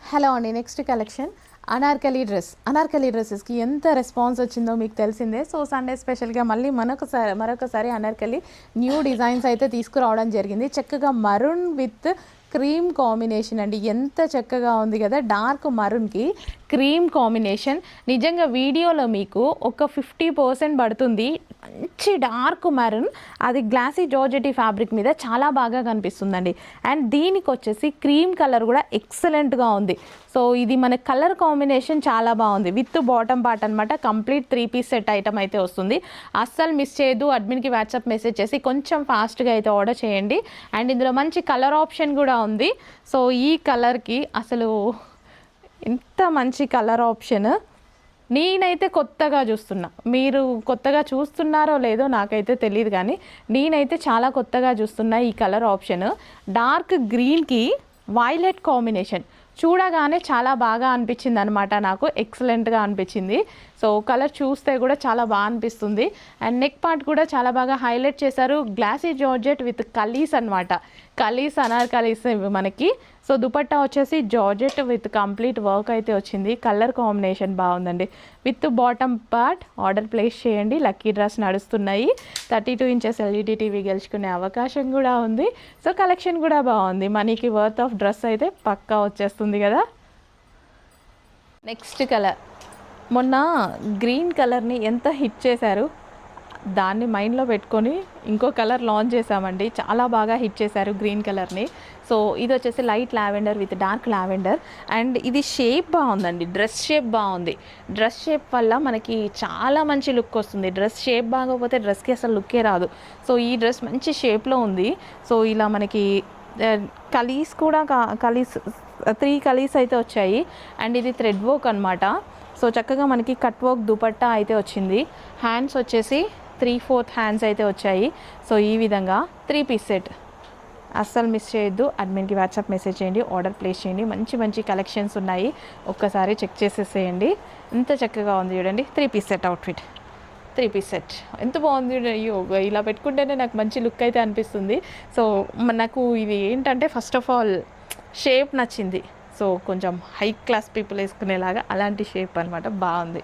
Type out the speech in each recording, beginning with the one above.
Hello అండి. Next collection Anarkali డ్రెస్సెస్కి ఎంత response వచ్చిందో మీకు తెలిసిందే. సో సండే స్పెషల్గా మళ్ళీ మరొకసారి అనార్కలి న్యూ డిజైన్స్ అయితే తీసుకురావడం జరిగింది. చక్కగా మరూన్ విత్ క్రీమ్ కాంబినేషన్ అండి. ఎంత చక్కగా ఉంది కదా, డార్క్ మరూన్కి క్రీమ్ కాంబినేషన్. నిజంగా వీడియోలో మీకు ఒక 50% పడుతుంది. మంచి డార్క్ మెరూన్, అది గ్లాసీ జార్జెటీ ఫ్యాబ్రిక్ మీద చాలా బాగా కనిపిస్తుందండి. అండ్ దీనికి వచ్చేసి క్రీమ్ కలర్ కూడా ఎక్సలెంట్గా ఉంది. సో ఇది మన కలర్ కాంబినేషన్ చాలా బాగుంది. విత్ బాటమ్ పార్ట్ అనమాట. కంప్లీట్ 3 పీస్ సెట్ ఐటమ్ అయితే వస్తుంది. అస్సలు మిస్ చేయొద్దు. అడ్మిన్కి వాట్సాప్ మెసేజ్ చేసి కొంచెం ఫాస్ట్గా అయితే ఆర్డర్ చేయండి. అండ్ ఇందులో మంచి కలర్ ఆప్షన్ కూడా ఉంది. సో ఈ కలర్కి అసలు ఇంత మంచి కలర్ ఆప్షన్ నేనైతే కొత్తగా చూస్తున్నా. మీరు కొత్తగా చూస్తున్నారో లేదో నాకైతే తెలియదు, కానీ నేనైతే చాలా కొత్తగా చూస్తున్నా ఈ కలర్ ఆప్షన్. డార్క్ గ్రీన్కి వైలెట్ కాంబినేషన్ చూడగానే చాలా బాగా అనిపించింది అనమాట. నాకు ఎక్సలెంట్గా అనిపించింది. సో కలర్ చూస్తే కూడా చాలా బాగా అనిపిస్తుంది. అండ్ నెక్ పార్ట్ కూడా చాలా బాగా హైలైట్ చేశారు. గ్లాసీ జార్జెట్ విత్ కలీస్ అనమాట. కలీస్ అనార్కలీస్ మనకి. సో దుపట్టా వచ్చేసి జార్జెట్ విత్ కంప్లీట్ వర్క్ అయితే వచ్చింది. కలర్ కాంబినేషన్ బాగుందండి. With bottom part order place చేయండి. లక్కీ డ్రెస్ నడుస్తున్నాయి. 32 ఇంచెస్ ఎల్ఈడి టీవీ గెలుచుకునే అవకాశం కూడా ఉంది. సో కలెక్షన్ కూడా బాగుంది. మనీకి వర్త్ ఆఫ్ డ్రెస్ అయితే పక్కా వచ్చేస్తుంది కదా. నెక్స్ట్ కలర్, మొన్న గ్రీన్ కలర్ని ఎంత హిట్ చేశారు, దాన్ని మైండ్లో పెట్టుకొని ఇంకో కలర్ లాంచ్ చేసామండి. చాలా బాగా హిట్ చేశారు గ్రీన్ కలర్ని. సో ఇది వచ్చేసి light lavender with dark lavender. And ఇది షేప్ బాగుందండి. డ్రెస్ షేప్ బాగుంది. డ్రెస్ షేప్ వల్ల మనకి చాలా మంచి లుక్ వస్తుంది. డ్రెస్ షేప్ బాగోకపోతే డ్రెస్కి అసలు లుక్కే రాదు. సో ఈ డ్రెస్ మంచి షేప్లో ఉంది. సో ఇలా మనకి కలీస్ కూడా 3 కలీస్ అయితే వచ్చాయి. అండ్ ఇది థ్రెడ్ వర్క్ అనమాట. సో చక్కగా మనకి కట్ వర్క్ దుపట్టా అయితే వచ్చింది. హ్యాండ్స్ వచ్చేసి 3/4 హ్యాండ్స్ అయితే వచ్చాయి. సో ఈ విధంగా 3 పీస్ సెట్. అస్సలు మిస్ చేయొద్దు. అడ్మిన్కి వాట్సాప్ మెసేజ్ చేయండి. ఆర్డర్ ప్లేస్ చేయండి. మంచి మంచి కలెక్షన్స్ ఉన్నాయి. ఒక్కసారి చెక్ చేసేసేయండి. ఎంత చక్కగా ఉంది చూడండి. 3 piece set outfit. 3 piece set ఎంత బాగుంది. అయ్యో, ఇలా పెట్టుకుంటేనే నాకు మంచి లుక్ అయితే అనిపిస్తుంది. సో నాకు ఇది ఏంటంటే ఫస్ట్ ఆఫ్ ఆల్ షేప్ నచ్చింది. సో కొంచెం హై క్లాస్ పీపుల్ వేసుకునేలాగా అలాంటి షేప్ అనమాట. బాగుంది.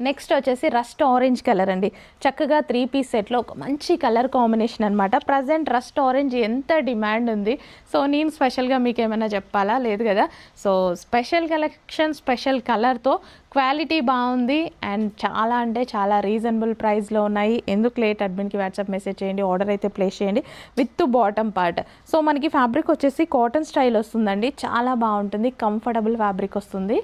నెక్స్ట్ వచ్చేసి రస్ట్ ఆరెంజ్ కలర్ అండి. చక్కగా 3 పీస్ సెట్లో ఒక మంచి కలర్ కాంబినేషన్ అనమాట. ప్రజెంట్ రస్ట్ ఆరెంజ్ ఎంత డిమాండ్ ఉంది. సో నేను స్పెషల్గా మీకు ఏమైనా చెప్పాలా? లేదు కదా. సో స్పెషల్ కలెక్షన్, స్పెషల్ కలర్తో క్వాలిటీ బాగుంది. అండ్ చాలా అంటే చాలా రీజనబుల్ ప్రైస్లో ఉన్నాయి. ఎందుకు లేట్, అడ్మిన్కి వాట్సాప్ మెసేజ్ చేయండి. ఆర్డర్ అయితే ప్లేస్ చేయండి. With bottom part. సో మనకి ఫ్యాబ్రిక్ వచ్చేసి కాటన్ స్టైల్ వస్తుందండి. చాలా బాగుంటుంది. కంఫర్టబుల్ ఫ్యాబ్రిక్ వస్తుంది.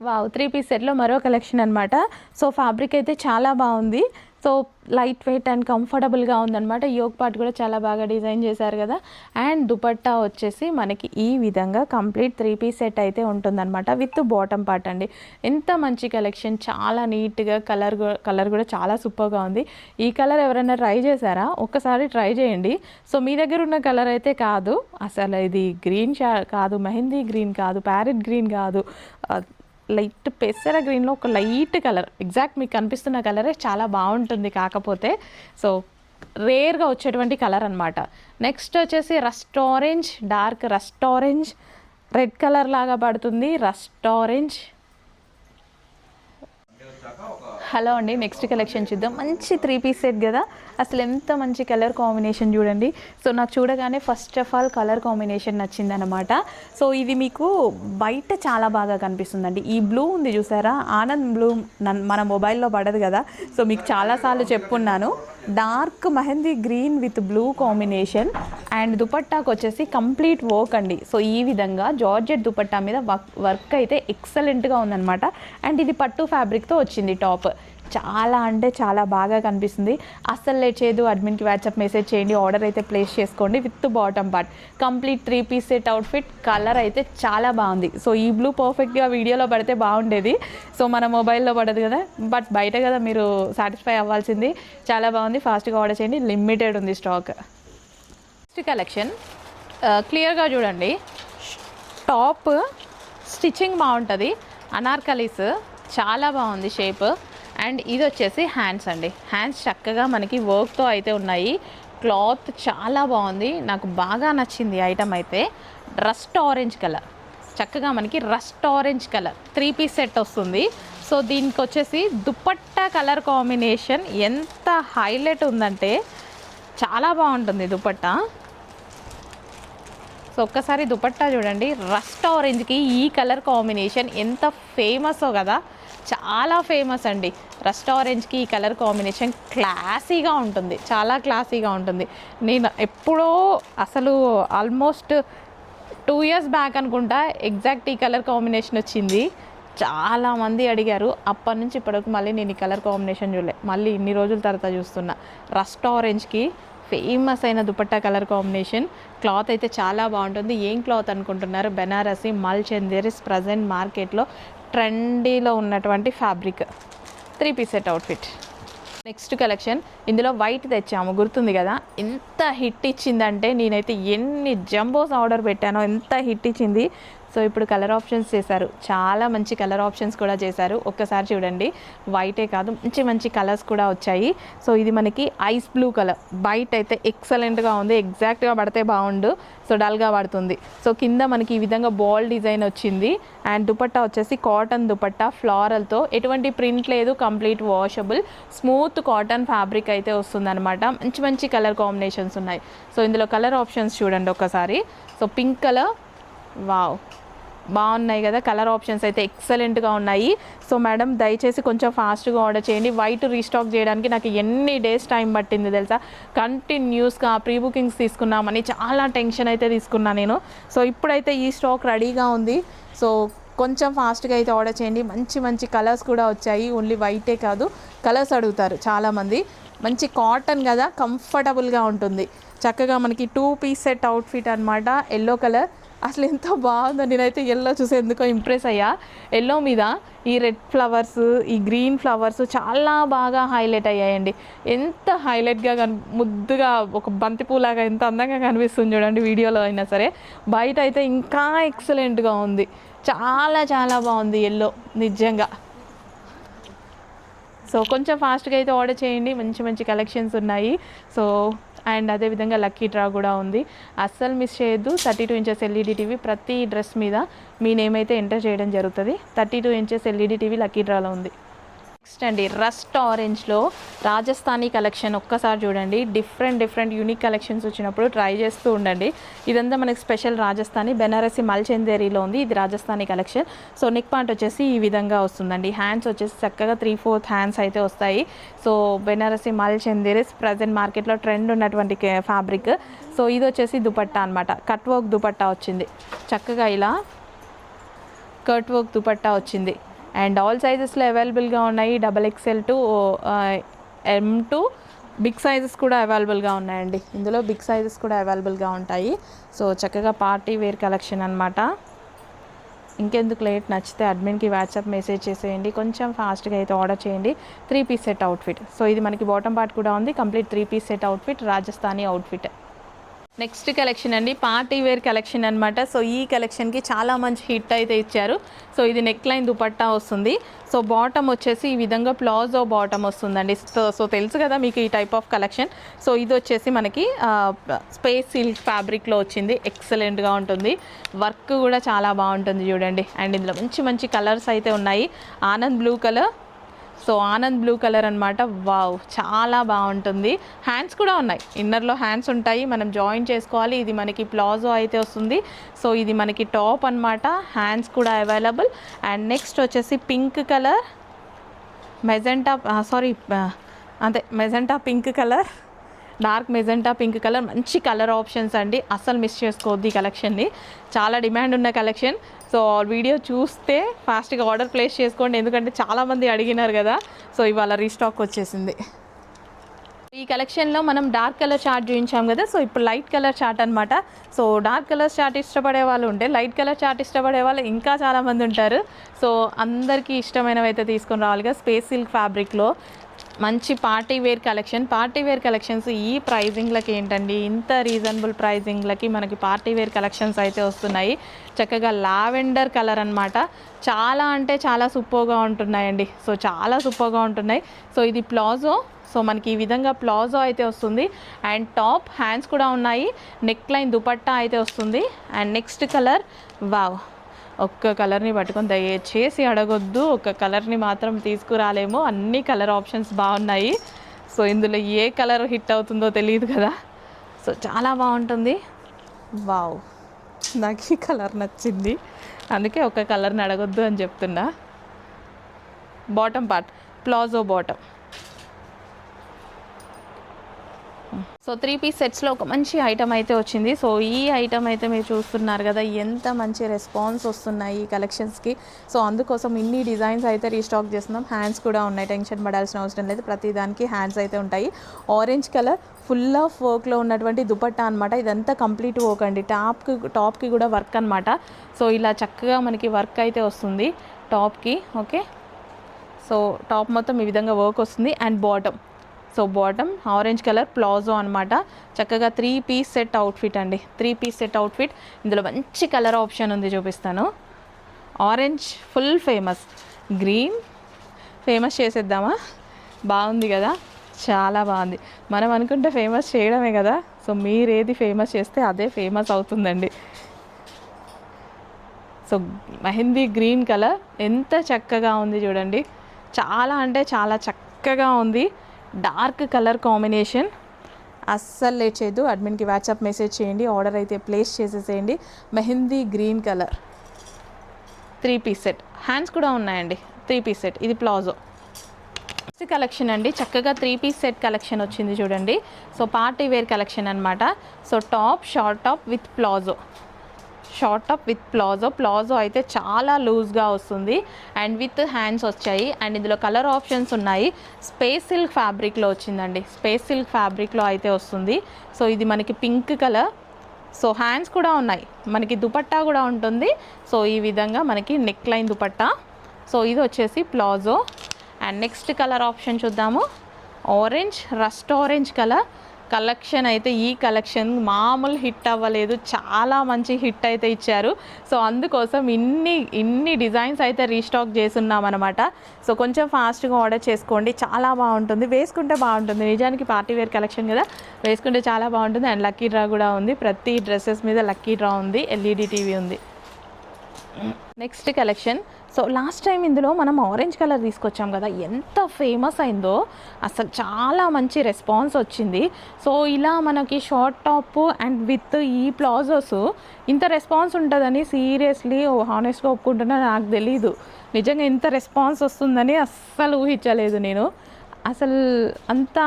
వావ్, 3 పీస్ సెట్లో మరో కలెక్షన్ అనమాట. సో ఫ్యాబ్రిక్ అయితే చాలా బాగుంది. సో లైట్ వెయిట్ అండ్ కంఫర్టబుల్గా ఉందన్నమాట. యోగ్ పార్ట్ కూడా చాలా బాగా డిజైన్ చేశారు కదా. అండ్ దుపట్టా వచ్చేసి మనకి ఈ విధంగా కంప్లీట్ 3 పీస్ సెట్ అయితే ఉంటుందన్నమాట. విత్ బాటమ్ పార్ట్ అండి. ఎంత మంచి కలెక్షన్. చాలా నీట్గా కలర్ కూడా చాలా సూపర్గా ఉంది. ఈ కలర్ ఎవరైనా ట్రై చేశారా? ఒక్కసారి ట్రై చేయండి. సో మీ దగ్గర ఉన్న కలర్ అయితే కాదు, అసలు ఇది గ్రీన్ కాదు, మెహందీ గ్రీన్ కాదు, ప్యారెట్ గ్రీన్ కాదు, లైట్ పెసర గ్రీన్లో ఒక లైట్ కలర్. ఎగ్జాక్ట్ మీకు కనిపిస్తున్న కలరే చాలా బాగుంటుంది. కాకపోతే సో రేర్గా వచ్చేటువంటి కలర్ అనమాట. నెక్స్ట్ వచ్చేసి rust orange, dark rust orange, red colour లాగా పడుతుంది. Rust orange. హలో అండి. నెక్స్ట్ కలెక్షన్ చూద్దాం. మంచి 3 పీస్ సెట్ కదా. అసలు ఎంత మంచి కలర్ కాంబినేషన్ చూడండి. సో నాకు చూడగానే first of all colour combination నచ్చిందనమాట. సో ఇది మీకు బయట చాలా బాగా కనిపిస్తుందండి. ఈ బ్లూ ఉంది చూసారా, ఆనంద్ బ్లూ మన మొబైల్లో పడదు కదా. సో మీకు చాలాసార్లు చెప్పున్నాను. Dark mehndi green with blue combination. And దుపట్టాకు వచ్చేసి కంప్లీట్ వర్క్ అండి. సో ఈ విధంగా జార్జెట్ దుపట్టా మీద వర్క్ అయితే ఎక్సలెంట్గా ఉందన్నమాట. అండ్ ఇది పట్టు ఫ్యాబ్రిక్తో వచ్చింది టాప్. చాలా అంటే చాలా బాగా కనిపిస్తుంది. అస్సలు లేట్ చేయదు. అడ్మిన్కి వాట్సాప్ మెసేజ్ చేయండి. ఆర్డర్ అయితే ప్లేస్ చేసుకోండి. With bottom part complete 3 piece set outfit. Colour అయితే చాలా బాగుంది. సో ఈ బ్లూ పర్ఫెక్ట్గా వీడియోలో పడితే బాగుండేది. సో మన మొబైల్లో పడదు కదా, బట్ బయట కదా మీరు సాటిస్ఫై అవ్వాల్సింది. చాలా బాగుంది. ఫాస్ట్గా ఆర్డర్ చేయండి. లిమిటెడ్ ఉంది స్టాక్. నెక్స్ట్ కలెక్షన్ క్లియర్గా చూడండి. టాప్ స్టిచ్చింగ్ బాగుంటుంది. అనార్కలీస్ చాలా బాగుంది షేప్. అండ్ ఇది వచ్చేసి హ్యాండ్స్ అండి. హ్యాండ్స్ చక్కగా మనకి వర్క్తో అయితే ఉన్నాయి. క్లాత్ చాలా బాగుంది, నాకు బాగా నచ్చింది ఐటమ్ అయితే. రస్ట్ ఆరెంజ్ కలర్, చక్కగా మనకి rust orange colour 3 piece set వస్తుంది. సో దీనికి వచ్చేసి దుపట్టా కలర్ కాంబినేషన్ ఎంత హైలైట్ ఉందంటే చాలా బాగుంటుంది దుపట్టా. సో ఒక్కసారి దుపట్టా చూడండి, రస్ట్ ఆరెంజ్కి ఈ కలర్ కాంబినేషన్ ఎంత ఫేమసో కదా, చాలా ఫేమస్ అండి. రస్ట్ ఆరెంజ్కి ఈ కలర్ కాంబినేషన్ క్లాసీగా ఉంటుంది, చాలా క్లాసీగా ఉంటుంది. నేను ఎప్పుడో అసలు ఆల్మోస్ట్ 2 ఇయర్స్ బ్యాక్ అనుకుంటా ఎగ్జాక్ట్ ఈ కలర్ కాంబినేషన్ వచ్చింది. చాలామంది అడిగారు, అప్పటి నుంచి ఇప్పటివరకు మళ్ళీ నేను ఈ కలర్ కాంబినేషన్ చూడలే, మళ్ళీ ఇన్ని రోజుల తర్వాత చూస్తున్నా. రస్ట్ ఆరెంజ్కి ఫేమస్ అయిన దుపట్టా కలర్ కాంబినేషన్. క్లాత్ అయితే చాలా బాగుంటుంది. ఏం క్లాత్ అనుకుంటున్నారు? బెనారసి మల్ చందేరీస్ ప్రజెంట్ మార్కెట్లో ట్రెండీలో ఉన్నటువంటి fabric. 3 piece set outfit. Next collection, ఇందులో వైట్ తెచ్చాము, గుర్తుంది కదా. ఎంత హిట్ ఇచ్చిందంటే నేనైతే ఎన్ని జంబోస్ ఆర్డర్ పెట్టానో, ఎంత హిట్ ఇచ్చింది. సో ఇప్పుడు కలర్ ఆప్షన్స్ చేశారు, చాలా మంచి కలర్ ఆప్షన్స్ కూడా చేశారు. ఒక్కసారి చూడండి, వైటే కాదు మంచి మంచి కలర్స్ కూడా వచ్చాయి. సో ఇది మనకి ఐస్ బ్లూ కలర్, వైట్ అయితే ఎక్సలెంట్గా ఉంది. ఎగ్జాక్ట్గా పడితే బాగుండు, సో డల్గా పడుతుంది. సో కింద మనకి ఈ విధంగా బాల్ డిజైన్ వచ్చింది. అండ్ దుపట్టా వచ్చేసి కాటన్ దుపట్టా ఫ్లారల్తో, ఎటువంటి ప్రింట్ లేదు, complete washable smooth cotton fabric అయితే వస్తుందన్నమాట. మంచి మంచి కలర్ కాంబినేషన్స్ ఉన్నాయి. సో ఇందులో కలర్ ఆప్షన్స్ చూడండి ఒక్కసారి. సో పింక్ కలర్, వావ్ బాగున్నాయి కదా, కలర్ ఆప్షన్స్ అయితే ఎక్సలెంట్గా ఉన్నాయి. సో మేడం దయచేసి కొంచెం ఫాస్ట్గా ఆర్డర్ చేయండి. వైట్ రీస్టాక్ చేయడానికి నాకు ఎన్ని డేస్ టైం పట్టింది తెలుసా. కంటిన్యూస్గా ప్రీ బుకింగ్స్ తీసుకున్నామని చాలా టెన్షన్ అయితే తీసుకున్నా నేను. సో ఇప్పుడైతే ఈ స్టాక్ రెడీగా ఉంది. సో కొంచెం ఫాస్ట్గా అయితే ఆర్డర్ చేయండి. మంచి మంచి కలర్స్ కూడా వచ్చాయి, ఓన్లీ వైటే కాదు కలర్స్ అడుగుతారు చాలామంది. మంచి కాటన్ కదా, కంఫర్టబుల్గా ఉంటుంది. చక్కగా మనకి 2 పీస్ సెట్ అవుట్ఫిట్ అనమాట. ఎల్లో కలర్ అసలు ఎంతో బాగుందో, నేనైతే ఎల్లో చూసి ఎందుకో ఇంప్రెస్ అయ్యా. ఎల్లో మీద ఈ రెడ్ ఫ్లవర్స్, ఈ గ్రీన్ ఫ్లవర్స్ చాలా బాగా హైలైట్ అయ్యాయండి. ఎంత హైలైట్గా ముద్దుగా ఒక బంతిపూలాగా ఎంత అందంగా కనిపిస్తుంది చూడండి వీడియోలో అయినా సరే. బయట అయితే ఇంకా ఎక్సలెంట్గా ఉంది, చాలా చాలా బాగుంది ఎల్లో నిజంగా. సో కొంచెం ఫాస్ట్గా అయితే ఆర్డర్ చేయండి, మంచి మంచి కలెక్షన్స్ ఉన్నాయి. సో అండ్ అదేవిధంగా లక్కీ డ్రా కూడా ఉంది, అస్సలు మిస్ చేయొద్దు. 32 ఇంచెస్ ఎల్ఈడి టీవీ ప్రతి డ్రెస్ మీద మీ నేమ్ అయితే ఎంటర్ చేయడం జరుగుతుంది. 32 ఇంచెస్ ఎల్ఈడి టీవీ లక్కీ డ్రాలో ఉంది. నెక్స్ట్ అండి, రస్ట్ ఆరెంజ్లో రాజస్థానీ కలెక్షన్. ఒక్కసారి చూడండి, డిఫరెంట్ యూనిక్ కలెక్షన్స్ వచ్చినప్పుడు ట్రై చేస్తూ ఉండండి. ఇదంతా మనకి స్పెషల్ రాజస్థానీ బెనారసి మల్ చందేరీలో ఉంది. ఇది Rajasthani collection. So neck part వచ్చేసి ఈ విధంగా వస్తుందండి. హ్యాండ్స్ వచ్చేసి చక్కగా 3/4 హ్యాండ్స్ అయితే వస్తాయి. సో బెనారసి మల్ చందేరీస్ ప్రజెంట్ మార్కెట్లో ట్రెండ్ ఉన్నటువంటి ఫ్యాబ్రిక్. సో ఇది వచ్చేసి దుపట్టా అనమాట, కట్ వర్క్ దుపట్టా వచ్చింది. చక్కగా ఇలా కట్ వర్క్ దుపట్టా వచ్చింది. అండ్ ఆల్ సైజెస్లో అవైలబుల్గా ఉన్నాయి. XXL to M2 big sizes కూడా అవైలబుల్గా ఉన్నాయండి. ఇందులో బిగ్ సైజెస్ కూడా అవైలబుల్గా ఉంటాయి. సో చక్కగా పార్టీ వేర్ కలెక్షన్ అనమాట. ఇంకెందుకు లేట్, నచ్చితే అడ్మిన్కి వాట్సాప్ మెసేజ్ చేసేయండి. కొంచెం ఫాస్ట్గా అయితే ఆర్డర్ చేయండి. 3 పీస్ సెట్ అవుట్ఫిట్. సో ఇది మనకి బాటమ్ పార్ట్ కూడా ఉంది, complete 3 piece set outfit, Rajasthani outfit. Next collection అండి, పార్టీ వేర్ కలెక్షన్ అనమాట. సో ఈ కలెక్షన్కి చాలా మంచి హిట్ అయితే ఇచ్చారు. సో ఇది నెక్ లైన్ దుపట్టా వస్తుంది. సో బాటమ్ వచ్చేసి ఈ విధంగా ప్లాజో బాటమ్ వస్తుందండి. సో తెలుసు కదా మీకు ఈ టైప్ ఆఫ్ కలెక్షన్. సో ఇది వచ్చేసి మనకి స్పేస్ సిల్క్ ఫ్యాబ్రిక్లో వచ్చింది, ఎక్సలెంట్గా ఉంటుంది. వర్క్ కూడా చాలా బాగుంటుంది చూడండి. అండ్ ఇందులో మంచి మంచి కలర్స్ అయితే ఉన్నాయి. Anand blue colour, so Anand blue colour అనమాట. వావ్ చాలా బాగుంటుంది. హ్యాండ్స్ కూడా ఉన్నాయి, ఇన్నర్లో హ్యాండ్స్ ఉంటాయి, మనం జాయిన్ చేసుకోవాలి. ఇది మనకి ప్లాజో అయితే వస్తుంది. సో ఇది మనకి టాప్ అనమాట, హ్యాండ్స్ కూడా అవైలబుల్. అండ్ నెక్స్ట్ వచ్చేసి pink colour, magenta magenta pink colour, dark magenta pink colour. మంచి కలర్ ఆప్షన్స్ అండి, అస్సలు మిస్ చేసుకోవద్దు ఈ కలెక్షన్ని. చాలా డిమాండ్ ఉన్న కలెక్షన్. సో వీడియో చూస్తే ఫాస్ట్గా ఆర్డర్ ప్లేస్ చేసుకోండి, ఎందుకంటే చాలామంది అడిగినారు కదా. సో ఇవాళ రీస్టాక్ వచ్చేసింది. ఈ కలెక్షన్లో మనం డార్క్ కలర్ చార్ట్ చూపించాం కదా. సో ఇప్పుడు లైట్ కలర్ చార్ట్ అనమాట. సో డార్క్ కలర్ చార్ట్ ఇష్టపడే వాళ్ళు ఉంటే, లైట్ కలర్ చార్ట్ ఇష్టపడే వాళ్ళు ఇంకా చాలామంది ఉంటారు. సో అందరికీ ఇష్టమైనవి అయితే తీసుకొని రావాలిగా. స్పేస్ సిల్క్ ఫ్యాబ్రిక్లో మంచి పార్టీ వేర్ కలెక్షన్స్ ఈ ప్రైజింగ్లకి ఏంటండి, ఇంత రీజనబుల్ ప్రైజింగ్లకి మనకి పార్టీ వేర్ కలెక్షన్స్ అయితే వస్తున్నాయి. చక్కగా లావెండర్ కలర్ అనమాట. చాలా అంటే చాలా సూపర్గా ఉంటున్నాయండి. సో చాలా సూపర్గా ఉంటున్నాయి. సో ఇది ప్లాజో. సో మనకి ఈ విధంగా ప్లాజో అయితే వస్తుంది. అండ్ టాప్ హ్యాండ్స్ కూడా ఉన్నాయి. నెక్ లైన్ దుపట్టా అయితే వస్తుంది. అండ్ నెక్స్ట్ కలర్, వావ్, ఒక్క కలర్ని పట్టుకొని దయచేసి అడగొద్దు. ఒక్క కలర్ని మాత్రం తీసుకురాలేము. అన్ని కలర్ ఆప్షన్స్ బాగున్నాయి. సో ఇందులో ఏ కలర్ హిట్ అవుతుందో తెలియదు కదా. సో చాలా బాగుంటుంది. వావ్, నాకు ఈ కలర్ నచ్చింది, అందుకే ఒక కలర్ని అడగొద్దు అని చెప్తున్నా. Bottom part palazzo bottom. So 3 piece సెట్స్లో ఒక మంచి ఐటమ్ అయితే వచ్చింది. సో ఈ ఐటమ్ అయితే మీరు చూస్తున్నారు కదా, ఎంత మంచి రెస్పాన్స్ వస్తున్నాయి ఈ కలెక్షన్స్కి. సో అందుకోసం ఇన్ని డిజైన్స్ అయితే రీస్టాక్ చేస్తున్నాం. హ్యాండ్స్ కూడా ఉన్నాయి, టెన్షన్ పడాల్సిన అవసరం లేదు. ప్రతి దానికి హ్యాండ్స్ అయితే ఉంటాయి. ఆరెంజ్ కలర్ ఫుల్ ఆఫ్ వర్క్లో ఉన్నటువంటి దుపట్టా అనమాట. ఇదంతా కంప్లీట్ వర్క్ అండి. టాప్కి కూడా వర్క్ అనమాట. సో ఇలా చక్కగా మనకి వర్క్ అయితే వస్తుంది టాప్కి. ఓకే, సో టాప్ మొత్తం ఈ విధంగా వర్క్ వస్తుంది. And bottom, so bottom orange colour palazzo అనమాట. చక్కగా 3 పీస్ సెట్ అవుట్ఫిట్ అండి. 3 పీస్ సెట్ అవుట్ఫిట్. ఇందులో మంచి కలర్ ఆప్షన్ ఉంది, చూపిస్తాను. Orange full famous, green famous చేసేద్దామా? బాగుంది కదా, చాలా బాగుంది. మనం అనుకుంటే ఫేమస్ చేయడమే కదా. సో మీరేది ఫేమస్ చేస్తే అదే ఫేమస్ అవుతుందండి. సో మెహందీ గ్రీన్ కలర్ ఎంత చక్కగా ఉంది చూడండి. చాలా అంటే చాలా చక్కగా ఉంది. Dark colour combination. అస్సలు లేట్ చేయొద్దు, అడ్మిన్కి వాట్సాప్ మెసేజ్ చేయండి, ఆర్డర్ అయితే ప్లేస్ చేసేసేయండి. Mehndi green colour 3 piece set. Hands కూడా ఉన్నాయండి. 3 పీస్ సెట్. ఇది ప్లాజో. నెక్స్ట్ కలెక్షన్ అండి, చక్కగా 3 పీస్ సెట్ కలెక్షన్ వచ్చింది చూడండి. సో పార్టీ వేర్ కలెక్షన్ అనమాట. So top, short top with palazzo. Short top with palazzo అయితే చాలా లూజ్గా వస్తుంది. అండ్ విత్ హ్యాండ్స్ వచ్చాయి. అండ్ ఇందులో కలర్ ఆప్షన్స్ ఉన్నాయి. స్పేస్ సిల్క్ ఫ్యాబ్రిక్లో వచ్చిందండి. స్పేస్ సిల్క్ ఫ్యాబ్రిక్లో అయితే వస్తుంది. సో ఇది మనకి పింక్ కలర్. సో హ్యాండ్స్ కూడా ఉన్నాయి. మనకి దుపట్టా కూడా ఉంటుంది. సో ఈ విధంగా మనకి నెక్ లైన్ దుపట్టా. సో ఇది వచ్చేసి palazzo. And next colour option చూద్దాము. Orange, rust orange colour collection అయితే ఈ కలెక్షన్ మామూలు హిట్ అవ్వలేదు. చాలా మంచి హిట్ అయితే ఇచ్చారు. సో అందుకోసం ఇన్ని డిజైన్స్ అయితే రీస్టాక్ చేస్తున్నాం అనమాట. సో కొంచెం ఫాస్ట్గా ఆర్డర్ చేసుకోండి. చాలా బాగుంటుంది, వేసుకుంటే బాగుంటుంది. నిజానికి పార్టీ వేర్ కలెక్షన్ కదా, వేసుకుంటే చాలా బాగుంటుంది. అండ్ లక్కీ డ్రా కూడా ఉంది. ప్రతి డ్రెస్సెస్ మీద లక్కీ డ్రా ఉంది. ఎల్ఈడి టీవీ ఉంది. Next collection. So last time ఇందులో మనం ఆరెంజ్ కలర్ తీసుకొచ్చాం కదా, ఎంత ఫేమస్ అయిందో అసలు. చాలా మంచి రెస్పాన్స్ వచ్చింది. సో ఇలా మనకి షార్ట్ టాప్ అండ్ విత్ ఈ ప్లాజోస్ ఇంత రెస్పాన్స్ ఉంటుందని సీరియస్లీ హానెస్ట్గా ఒప్పుకుంటున్నా, నాకు తెలీదు. నిజంగా ఇంత రెస్పాన్స్ వస్తుందని అస్సలు ఊహించలేదు నేను. అసలు అంత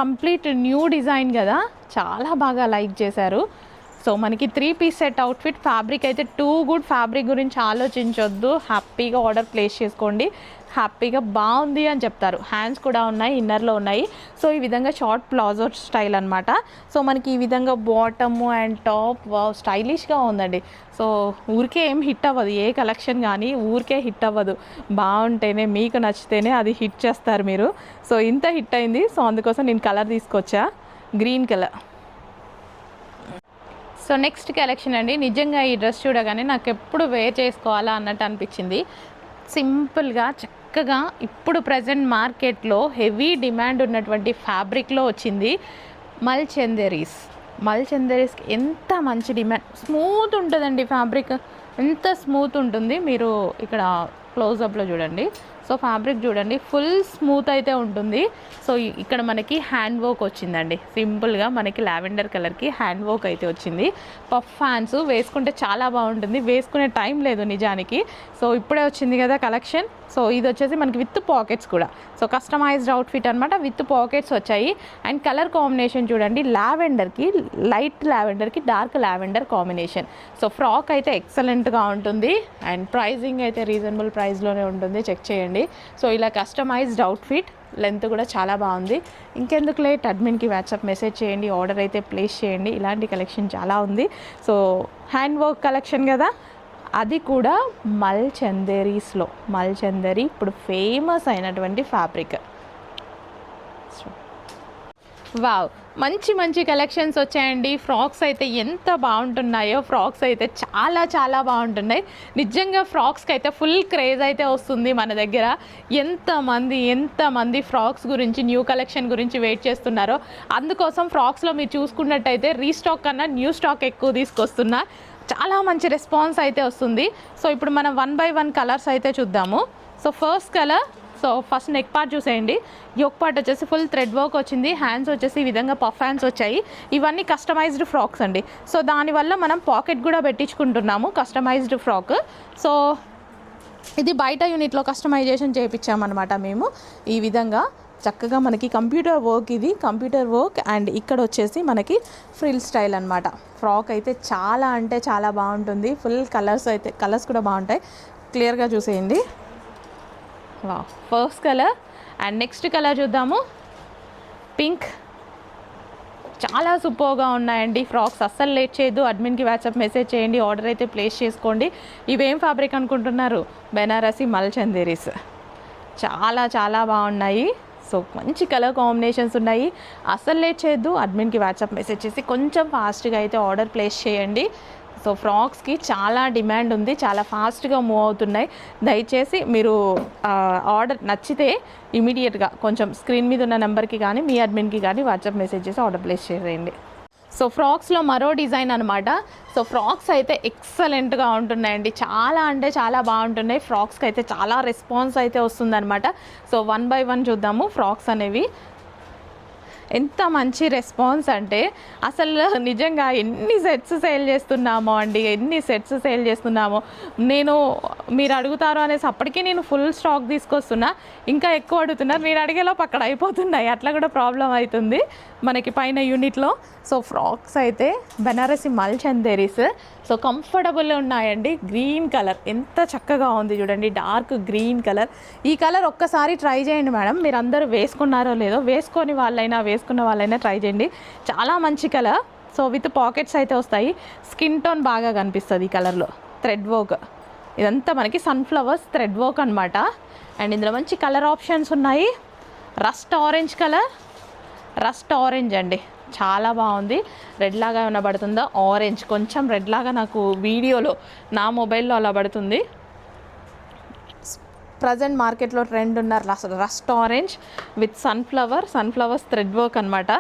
కంప్లీట్ న్యూ డిజైన్ కదా, చాలా బాగా లైక్ చేశారు. సో మనకి 3 పీస్ సెట్ అవుట్ఫిట్. ఫ్యాబ్రిక్ అయితే టూ గుడ్. ఫ్యాబ్రిక్ గురించి ఆలోచించొద్దు, హ్యాపీగా ఆర్డర్ ప్లేస్ చేసుకోండి. హ్యాపీగా బాగుంది అని చెప్తారు. హ్యాండ్స్ కూడా ఉన్నాయి, ఇన్నర్లో ఉన్నాయి. సో ఈ విధంగా షార్ట్ ప్లాజో స్టైల్ అనమాట. సో మనకి ఈ విధంగా బాటమ్ అండ్ టాప్ స్టైలిష్గా ఉందండి. సో ఊరికే ఏం హిట్ అవ్వదు ఏ కలెక్షన్ కానీ, ఊరికే హిట్ అవ్వదు. బాగుంటేనే, మీకు నచ్చితేనే అది హిట్ చేస్తారు మీరు. సో ఇంత హిట్ అయింది. సో అందుకోసం నేను కలర్ తీసుకొచ్చా, green colour. So next collection అండి. నిజంగా ఈ డ్రెస్ చూడగానే నాకు ఎప్పుడు వేర్ చేసుకోవాలా అన్నట్టు అనిపించింది. సింపుల్గా చక్కగా ఇప్పుడు ప్రజెంట్ మార్కెట్లో హెవీ డిమాండ్ ఉన్నటువంటి ఫ్యాబ్రిక్లో వచ్చింది. మల్చందరీస్కి ఎంత మంచి డిమాండ్. స్మూత్ ఉంటుందండి ఫ్యాబ్రిక్, ఎంత స్మూత్ ఉంటుంది. మీరు ఇక్కడ క్లోజప్లో చూడండి. సో ఫ్యాబ్రిక్ చూడండి, ఫుల్ స్మూత్ అయితే ఉంటుంది. సో ఇక్కడ మనకి హ్యాండ్ వర్క్ వచ్చిందండి. సింపుల్గా మనకి లావెండర్ కలర్కి హ్యాండ్ వర్క్ అయితే వచ్చింది. పఫ్ హ్యాండ్స్ వేసుకుంటే చాలా బాగుంటుంది. వేసుకునే టైం లేదు నిజానికి. సో ఇప్పుడే వచ్చింది కదా కలెక్షన్. సో ఇది వచ్చేసి మనకి విత్ పాకెట్స్ కూడా. సో కస్టమైజ్డ్ అవుట్ఫిట్ అనమాట, విత్ పాకెట్స్ వచ్చాయి. అండ్ కలర్ కాంబినేషన్ చూడండి, లావెండర్కి లైట్ లావెండర్కి dark lavender combination. So frock అయితే ఎక్సలెంట్గా ఉంటుంది. అండ్ ప్రైజింగ్ అయితే రీజనబుల్ ప్రైస్లోనే ఉంటుంది, చెక్ చేయండి. సో ఇలా కస్టమైజ్డ్ అవుట్ఫిట్, లెంత్ కూడా చాలా బాగుంది. ఇంకెందుకు లేట్, అడ్మిన్కి వాట్సాప్ మెసేజ్ చేయండి, ఆర్డర్ అయితే ప్లేస్ చేయండి. ఇలాంటి కలెక్షన్ చాలా ఉంది. సో హ్యాండ్ వర్క్ కలెక్షన్ కదా, అది కూడా మల్ చందేరీస్లో. మల్ చందేరి ఇప్పుడు ఫేమస్ అయినటువంటి ఫ్యాబ్రిక్. వావ్, మంచి మంచి కలెక్షన్స్ వచ్చాయండి. ఫ్రాక్స్ అయితే ఎంత బాగుంటున్నాయో, ఫ్రాక్స్ అయితే చాలా చాలా బాగుంటున్నాయి. నిజంగా ఫ్రాక్స్కి అయితే ఫుల్ క్రేజ్ అయితే వస్తుంది మన దగ్గర. ఎంతమంది ఫ్రాక్స్ గురించి, న్యూ కలెక్షన్ గురించి వెయిట్ చేస్తున్నారో. అందుకోసం ఫ్రాక్స్లో మీరు చూసుకున్నట్టయితే రీస్టాక్ కన్నా న్యూ స్టాక్ ఎక్కువ తీసుకొస్తున్నా. చాలా మంచి రెస్పాన్స్ అయితే వస్తుంది. సో ఇప్పుడు మనం 1 by 1 కలర్స్ అయితే చూద్దాము. So first colour, so first neck part చూసేయండి. యోక్ పార్ట్ వచ్చేసి ఫుల్ థ్రెడ్ వర్క్ వచ్చింది. హ్యాండ్స్ వచ్చేసి ఈ విధంగా పఫ్ హ్యాండ్స్ వచ్చాయి. ఇవన్నీ కస్టమైజ్డ్ ఫ్రాక్స్ అండి. సో దానివల్ల మనం పాకెట్ కూడా పెట్టించుకుంటున్నాము, కస్టమైజ్డ్ ఫ్రాక్. సో ఇది బయట యూనిట్లో కస్టమైజేషన్ చేయించామన్నమాట మేము. ఈ విధంగా చక్కగా మనకి కంప్యూటర్ వర్క్, ఇది కంప్యూటర్ వర్క్. అండ్ ఇక్కడ వచ్చేసి మనకి ఫ్రిల్ స్టైల్ అనమాట. ఫ్రాక్ అయితే చాలా అంటే చాలా బాగుంటుంది. ఫుల్ కలర్స్ కూడా బాగుంటాయి. క్లియర్గా చూసేయండి. First colour. And next colour చూద్దాము, పింక్. చాలా సూపర్గా ఉన్నాయండి ఫ్రాక్స్. అస్సలు లేట్ చేయొద్దు, అడ్మిన్కి వాట్సాప్ మెసేజ్ చేయండి, ఆర్డర్ అయితే ప్లేస్ చేసుకోండి. ఇవేం ఫ్యాబ్రిక్ అనుకుంటున్నారు? బెనారసి మల్ చందేరీస్. చాలా చాలా బాగున్నాయి. సో మంచి కలర్ కాంబినేషన్స్ ఉన్నాయి. అస్సలు లేట్ చేయొద్దు, అడ్మిన్కి వాట్సాప్ మెసేజ్ చేసి కొంచెం ఫాస్ట్గా అయితే ఆర్డర్ ప్లేస్ చేయండి. సో ఫ్రాక్స్కి చాలా డిమాండ్ ఉంది, చాలా ఫాస్ట్గా మూవ్ అవుతున్నాయి. దయచేసి మీరు ఆర్డర్ నచ్చితే ఇమీడియట్గా కొంచెం స్క్రీన్ మీద ఉన్న నెంబర్కి కానీ మీ అడ్మిన్కి కానీ వాట్సాప్ మెసేజ్ చేసి ఆర్డర్ ప్లేస్ చేసేయండి. సో ఫ్రాక్స్లో మరో డిజైన్ అనమాట. సో ఫ్రాక్స్ అయితే ఎక్సలెంట్గా ఉంటున్నాయండి. చాలా అంటే చాలా బాగుంటున్నాయి. ఫ్రాక్స్కి అయితే చాలా రెస్పాన్స్ అయితే వస్తుందన్నమాట. సో 1 by 1 చూద్దాము. ఫ్రాక్స్ అనేవి ఎంత మంచి రెస్పాన్స్ అంటే అసలు నిజంగా ఎన్ని సెట్స్ సేల్ చేస్తున్నామో అండి, మీరు అడుగుతారు అనేసి అప్పటికీ నేను ఫుల్ స్టాక్ తీసుకొస్తున్నా. ఇంకా ఎక్కువ అడుగుతున్నారు, నేను అడిగేలోపు అక్కడ అయిపోతున్నాయి. అట్లా కూడా ప్రాబ్లం అవుతుంది మనకి పైన యూనిట్లో. సో ఫ్రాక్స్ అయితే బెనారసి మల్ చందేరీస్. సో కంఫర్టబుల్ ఉన్నాయండి. గ్రీన్ కలర్ ఎంత చక్కగా ఉంది చూడండి, డార్క్ గ్రీన్ కలర్. ఈ కలర్ ఒక్కసారి ట్రై చేయండి మేడం. మీరు అందరూ వేసుకున్నారో లేదో, వేసుకున్న వాళ్ళైనా ట్రై చేయండి. చాలా మంచి కలర్. సో విత్ పాకెట్స్ అయితే వస్తాయి. స్కిన్ టోన్ బాగా కనిపిస్తుంది ఈ కలర్లో. థ్రెడ్ వర్క్ ఇదంతా మనకి సన్ఫ్లవర్స్ థ్రెడ్ వర్క్ అనమాట. అండ్ ఇందులో మంచి కలర్ ఆప్షన్స్ ఉన్నాయి. రస్ట్ ఆరెంజ్ అండి, చాలా బాగుంది. రెడ్ లాగా ఏమైనా పడుతుందా? ఆరెంజ్, కొంచెం రెడ్ లాగా నాకు వీడియోలో నా మొబైల్లో అలా పడుతుంది. ప్రజెంట్ మార్కెట్లో ట్రెండ్ ఉన్న rust orange with sunflowers thread work అనమాట.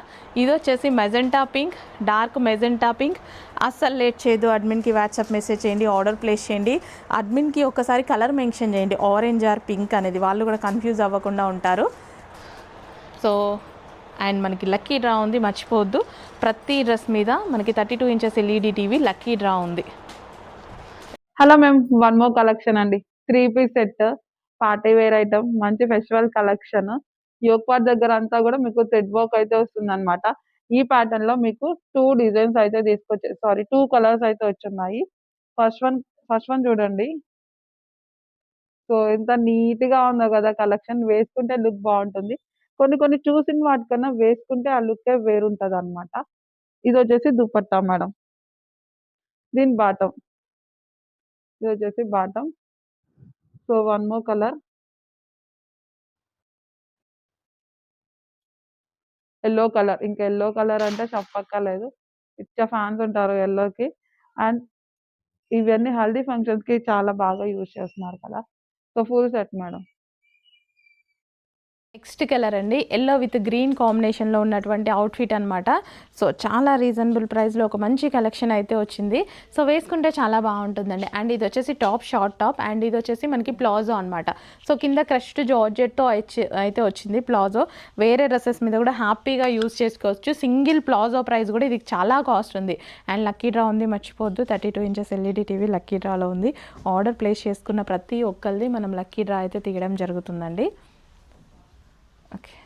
ఇది వచ్చేసి magenta pink, dark magenta pink. అస్సలు లేట్ చేయదు, అడ్మిన్కి వాట్సాప్ మెసేజ్ చేయండి, ఆర్డర్ ప్లేస్ చేయండి. అడ్మిన్కి ఒకసారి కలర్ మెన్షన్ చేయండి, ఆరెంజ్ ఆర్ పింక్ అనేది. వాళ్ళు కూడా కన్ఫ్యూజ్ అవ్వకుండా ఉంటారు. సో అండ్ మనకి లక్కీ డ్రా ఉంది, మర్చిపోవద్దు. ప్రతి డ్రెస్ మీద మనకి 32 inches LED TV lucky draw ఉంది. హలో మ్యామ్, 1 more కలెక్షన్ అండి. 3-piece set, party wear item, మంచి ఫెస్టివల్ కలెక్షన్. యోక్ పార్ట్ దగ్గర అంతా కూడా మీకు థ్రెడ్ వర్క్ అయితే వస్తుందన్నమాట. ఈ ప్యాటర్న్ లో మీకు 2 డిజైన్స్ అయితే సారీ 2 కలర్స్ అయితే వచ్చున్నాయి. ఫస్ట్ వన్ చూడండి. సో ఎంత నీట్ గా ఉందో కదా కలెక్షన్. వేసుకుంటే లుక్ బాగుంటుంది. కొన్ని చూసిన వాటికన్నా వేసుకుంటే ఆ లుక్కే వేరుంటదన్నమాట. ఇది వచ్చేసి దుపట్టా మేడం. దీని బాటమ్. ఇది వచ్చేసి bottom. So 1 more colour, yellow colour. ఇంకా యెల్లో కలర్ అంటే చెప్పక్కర్లేదు. పిచ్చ ఫ్యాన్స్ ఉంటారు యెల్లోకి. అండ్ ఇవన్నీ హల్దీ ఫంక్షన్స్ కి చాలా బాగా యూజ్ చేస్తున్నారు కదా. So full set madam. Next colour అండి, ఎల్లో విత్ గ్రీన్ కాంబినేషన్లో ఉన్నటువంటి అవుట్ఫిట్ అనమాట. సో చాలా రీజనబుల్ ప్రైస్లో ఒక మంచి కలెక్షన్ అయితే వచ్చింది. సో వేసుకుంటే చాలా బాగుంటుందండి. అండ్ ఇది వచ్చేసి షార్ట్ టాప్. అండ్ ఇది వచ్చేసి మనకి ప్లాజో అనమాట. సో కింద క్రష్డ్ జార్జెట్తో అయితే వచ్చింది ప్లాజో. వేరే డ్రెస్సెస్ మీద కూడా హ్యాపీగా యూజ్ చేసుకోవచ్చు. సింగిల్ ప్లాజో ప్రైస్ కూడా ఇది చాలా కాస్ట్ ఉంది. అండ్ లక్కీ డ్రా ఉంది, మర్చిపోవద్దు. 32 inches LED టీవీ లక్కీ డ్రాలో ఉంది. ఆర్డర్ ప్లేస్ చేసుకున్న ప్రతి ఒక్కరిది మనం లక్కీ డ్రా అయితే తీయడం జరుగుతుందండి. Okay.